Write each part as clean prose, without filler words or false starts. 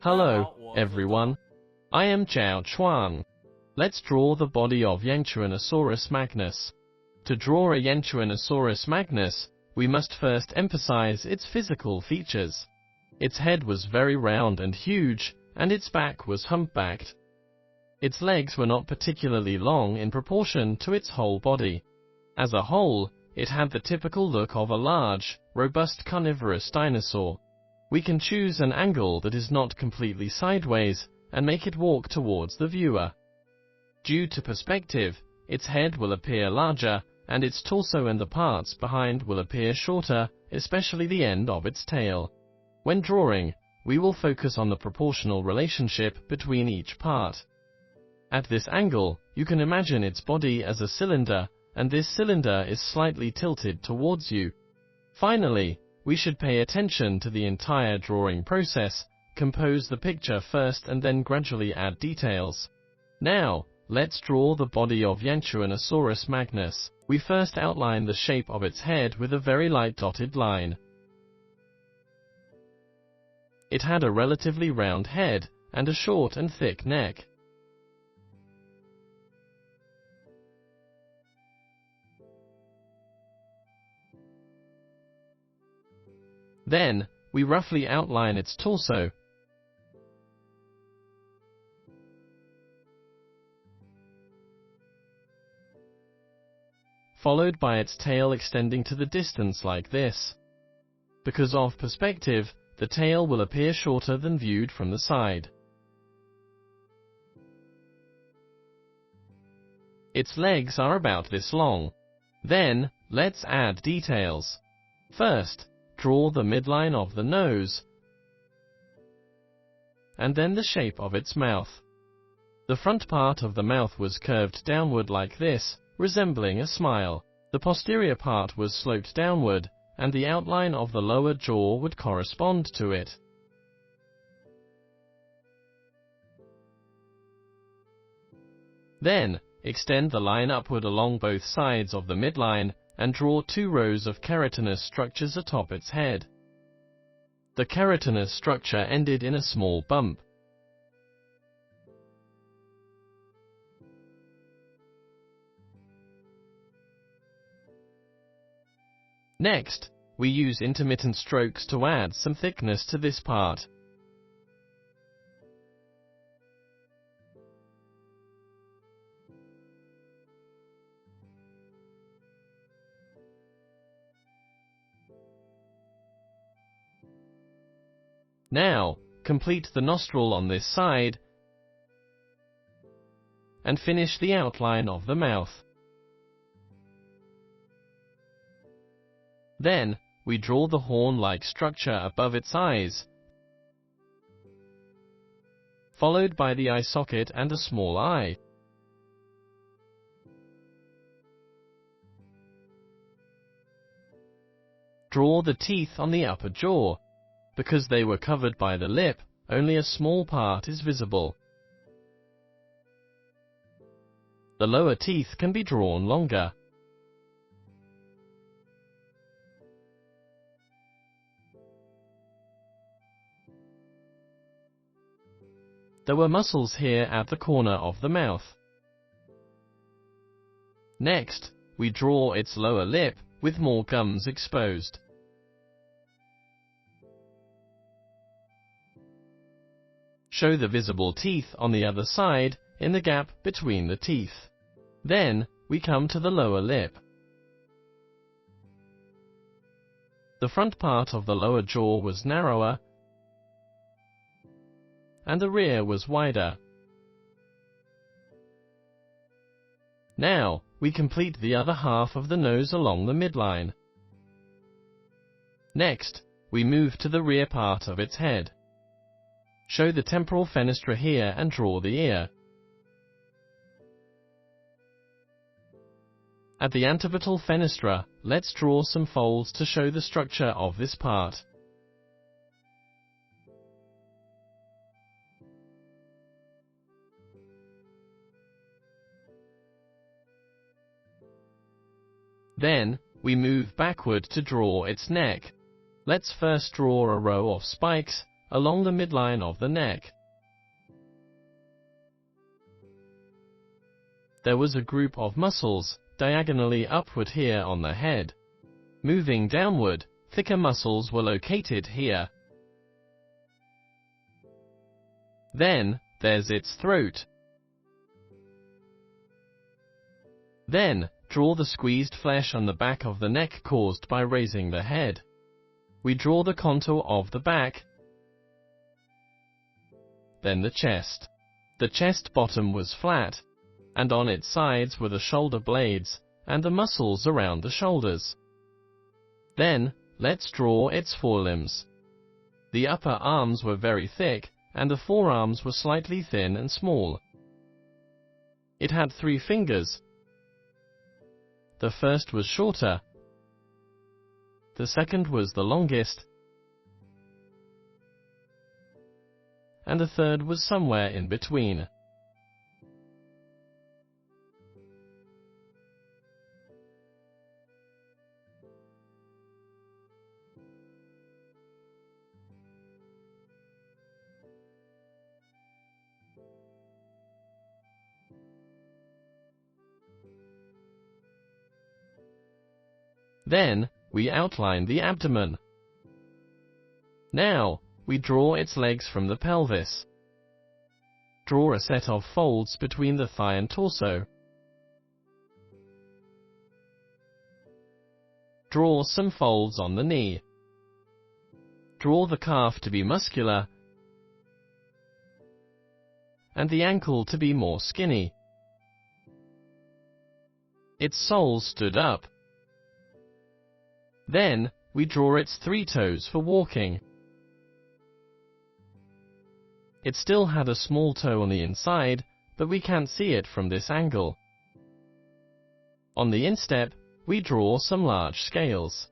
Hello, everyone. I am Chuang. Let's draw the body of Yangchuanosaurus magnus. To draw a Yangchuanosaurus magnus, we must first emphasize its physical features. Its head was very round and huge, and its back was humpbacked. Its legs were not particularly long in proportion to its whole body. As a whole, it had the typical look of a large, robust carnivorous dinosaur. We can choose an angle that is not completely sideways and make it walk towards the viewer. Due to perspective, its head will appear larger, and its torso and the parts behind will appear shorter, especially the end of its tail. When drawing, we will focus on the proportional relationship between each part. At this angle, you can imagine its body as a cylinder, and this cylinder is slightly tilted towards you. Finally, we should pay attention to the entire drawing process, compose the picture first and then gradually add details. Now, let's draw the body of Yangchuanosaurus magnus. We first outline the shape of its head with a very light dotted line. It had a relatively round head and a short and thick neck. Then, we roughly outline its torso. Followed by its tail extending to the distance like this. Because of perspective, the tail will appear shorter than viewed from the side. Its legs are about this long. Then, let's add details. First, draw the midline of the nose, and then the shape of its mouth. The front part of the mouth was curved downward like this, resembling a smile. The posterior part was sloped downward, and the outline of the lower jaw would correspond to it. Then, extend the line upward along both sides of the midline, and draw 2 rows of keratinous structures atop its head. The keratinous structure ended in a small bump. Next, we use intermittent strokes to add some thickness to this part. Now, complete the nostril on this side, and finish the outline of the mouth. Then, we draw the horn-like structure above its eyes, followed by the eye socket and a small eye. Draw the teeth on the upper jaw. Because they were covered by the lip, only a small part is visible. The lower teeth can be drawn longer. There were muscles here at the corner of the mouth. Next, we draw its lower lip, with more gums exposed. Show the visible teeth on the other side, in the gap between the teeth. Then, we come to the lower lip. The front part of the lower jaw was narrower, and the rear was wider. Now, we complete the other half of the nose along the midline. Next, we move to the rear part of its head. Show the temporal fenestra here and draw the ear. At the antipodal fenestra, let's draw some folds to show the structure of this part. Then, we move backward to draw its neck. Let's first draw a row of spikes, along the midline of the neck. There was a group of muscles diagonally upward here on the head. Moving downward, thicker muscles were located here. Then, there's its throat. Then, draw the squeezed flesh on the back of the neck caused by raising the head. We draw the contour of the back. Then the chest. The chest bottom was flat, and on its sides were the shoulder blades and the muscles around the shoulders. Then, let's draw its forelimbs. The upper arms were very thick, and the forearms were slightly thin and small. It had 3 fingers. The first was shorter. The second was the longest. And the third was somewhere in between. Then, we outline the abdomen. Now, we draw its legs from the pelvis. Draw a set of folds between the thigh and torso. Draw some folds on the knee. Draw the calf to be muscular and the ankle to be more skinny. Its soles stood up. Then, we draw its 3 toes for walking. It still had a small toe on the inside, but we can't see it from this angle. On the instep, we draw some large scales.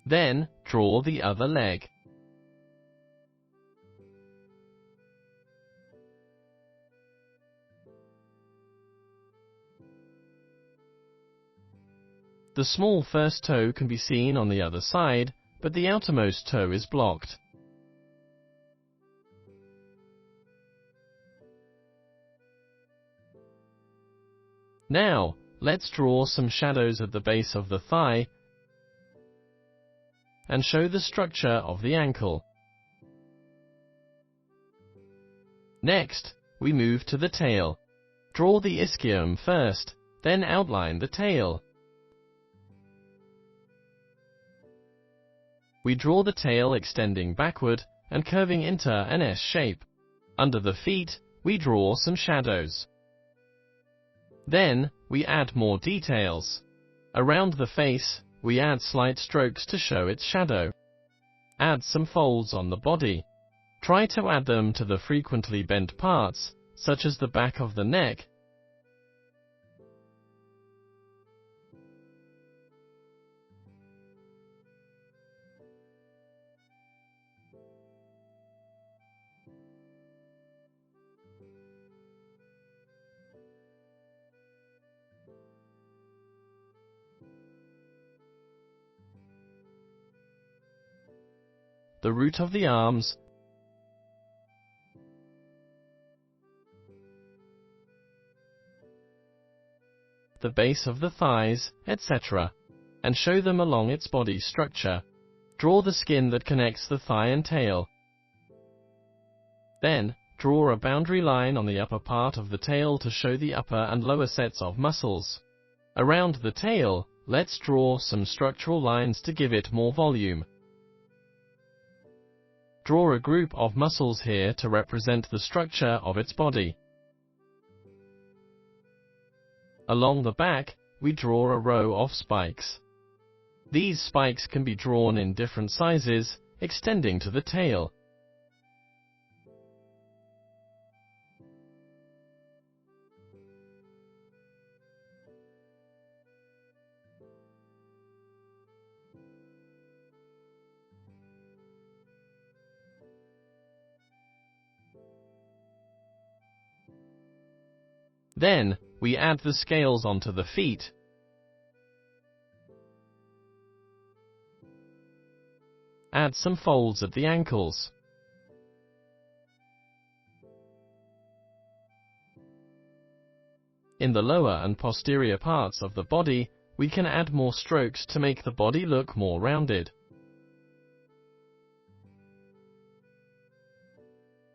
Then, draw the other leg. The small first toe can be seen on the other side, but the outermost toe is blocked. Now, let's draw some shadows at the base of the thigh and show the structure of the ankle. Next, we move to the tail. Draw the ischium first, then outline the tail. We draw the tail extending backward and curving into an S shape. Under the feet, we draw some shadows. Then, we add more details. Around the face, we add slight strokes to show its shadow. Add some folds on the body. Try to add them to the frequently bent parts, such as the back of the neck. The root of the arms, the base of the thighs, etc., and show them along its body structure. Draw the skin that connects the thigh and tail. Then, draw a boundary line on the upper part of the tail to show the upper and lower sets of muscles. Around the tail, let's draw some structural lines to give it more volume. Draw a group of muscles here to represent the structure of its body. Along the back, we draw a row of spikes. These spikes can be drawn in different sizes, extending to the tail. Then, we add the scales onto the feet. Add some folds at the ankles. In the lower and posterior parts of the body, we can add more strokes to make the body look more rounded.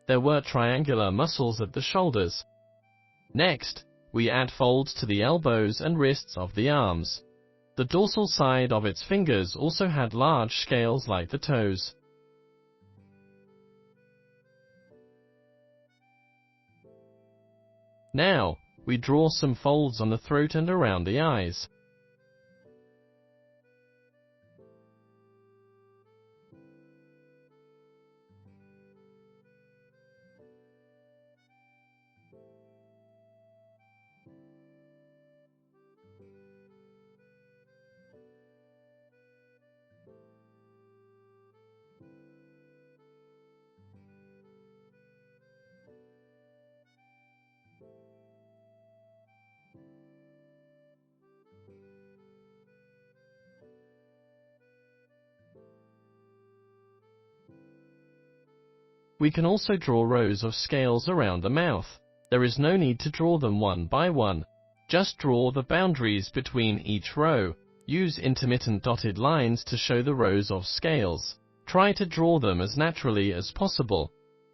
There were triangular muscles at the shoulders. Next, we add folds to the elbows and wrists of the arms. The dorsal side of its fingers also had large scales like the toes. Now, we draw some folds on the throat and around the eyes. We can also draw rows of scales around the mouth. There is no need to draw them one by one. Just draw the boundaries between each row. Use intermittent dotted lines to show the rows of scales. Try to draw them as naturally as possible.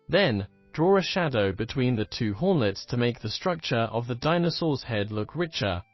Then, draw a shadow between the two hornlets to make the structure of the dinosaur's head look richer.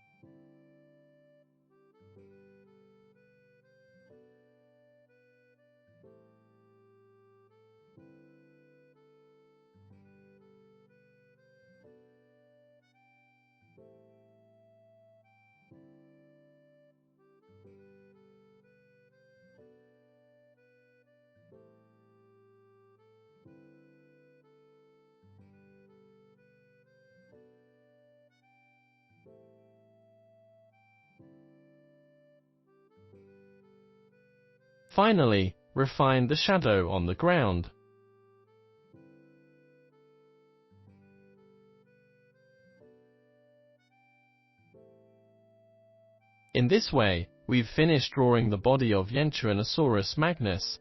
Finally, refine the shadow on the ground. In this way, we've finished drawing the body of Yangchuanosaurus magnus.